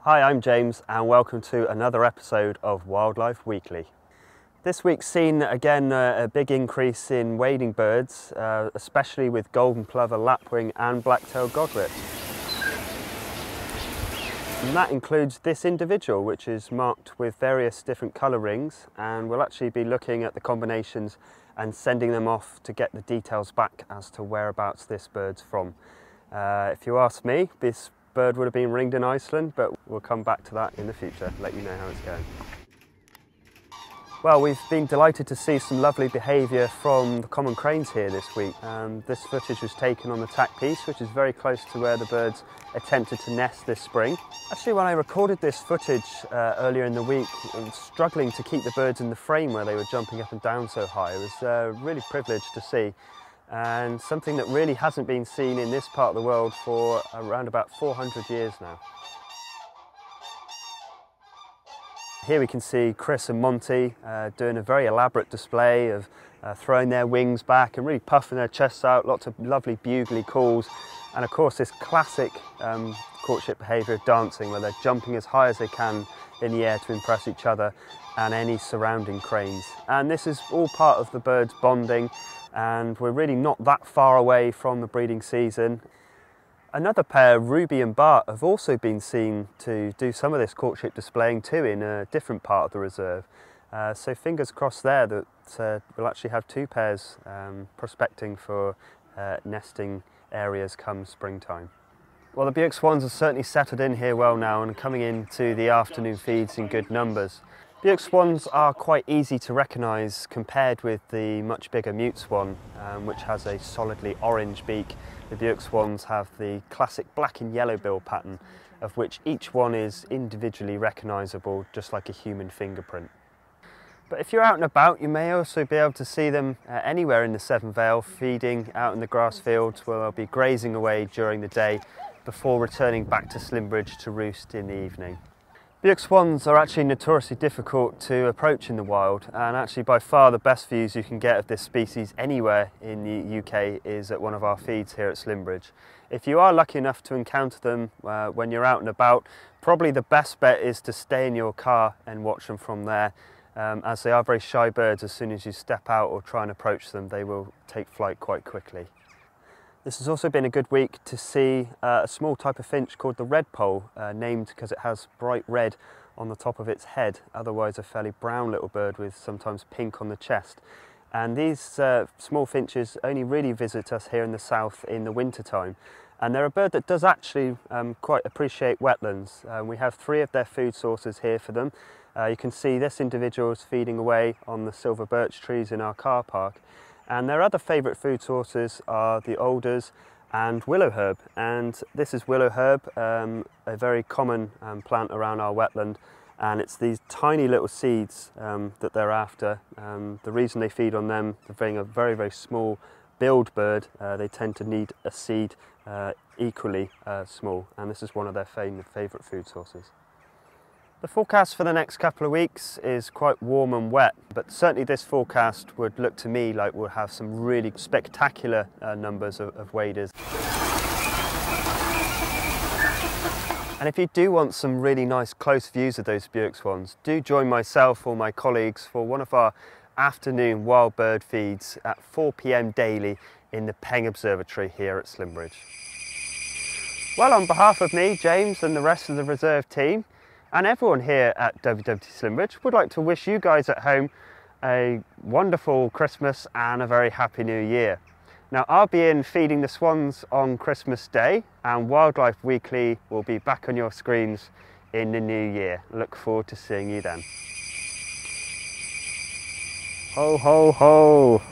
Hi, I'm James and welcome to another episode of Wildlife Weekly. This week's seen again a big increase in wading birds, especially with golden plover, lapwing and black-tailed godwit. And that includes this individual, which is marked with various different colour rings, and we'll actually be looking at the combinations and sending them off to get the details back as to whereabouts this bird's from. If you ask me, this bird would have been ringed in Iceland, but we'll come back to that in the future, let you know how it's going. Well, we've been delighted to see some lovely behaviour from the common cranes here this week. This footage was taken on the tack piece, which is very close to where the birds attempted to nest this spring. Actually, when I recorded this footage earlier in the week, I was struggling to keep the birds in the frame where they were jumping up and down so high. It was really privileged to see, and something that really hasn't been seen in this part of the world for around about 400 years now. Here we can see Chris and Monty doing a very elaborate display of throwing their wings back and really puffing their chests out, lots of lovely bugly calls, and of course this classic courtship behaviour of dancing, where they're jumping as high as they can in the air to impress each other and any surrounding cranes. And this is all part of the birds bonding, and we're really not that far away from the breeding season. Another pair, Ruby and Bart, have also been seen to do some of this courtship displaying too in a different part of the reserve. So fingers crossed there that we'll actually have two pairs prospecting for nesting areas come springtime. Well, the Bewick swans have certainly settled in here well now and coming into the afternoon feeds in good numbers. Bewick swans are quite easy to recognise compared with the much bigger mute swan, which has a solidly orange beak. The Bewick swans have the classic black and yellow bill pattern, of which each one is individually recognisable, just like a human fingerprint. But if you're out and about, you may also be able to see them anywhere in the Severn Vale, feeding out in the grass fields where they'll be grazing away during the day before returning back to Slimbridge to roost in the evening. Bewick swans are actually notoriously difficult to approach in the wild, and actually by far the best views you can get of this species anywhere in the UK is at one of our feeds here at Slimbridge. If you are lucky enough to encounter them when you're out and about, probably the best bet is to stay in your car and watch them from there, as they are very shy birds. As soon as you step out or try and approach them, they will take flight quite quickly. This has also been a good week to see a small type of finch called the redpoll, named because it has bright red on the top of its head, otherwise a fairly brown little bird with sometimes pink on the chest. And these small finches only really visit us here in the south in the winter time. And they're a bird that does actually quite appreciate wetlands. We have 3 of their food sources here for them. You can see this individual is feeding away on the silver birch trees in our car park. And their other favourite food sources are the alders and willow herb. And this is willow herb, a very common plant around our wetland. And it's these tiny little seeds that they're after. The reason they feed on them, being a very, very small billed bird, they tend to need a seed equally small. And this is one of their favourite food sources. The forecast for the next couple of weeks is quite warm and wet, but certainly this forecast would look to me like we'll have some really spectacular numbers of waders. And if you do want some really nice close views of those Bewick swans, do join myself or my colleagues for one of our afternoon wild bird feeds at 4 p.m. daily in the Peng Observatory here at Slimbridge. Well, on behalf of me, James, and the rest of the reserve team, and everyone here at WWT Slimbridge, would like to wish you guys at home a wonderful Christmas and a very happy new year. Now, I'll be in feeding the swans on Christmas Day, and Wildlife Weekly will be back on your screens in the new year. Look forward to seeing you then. Ho, ho, ho!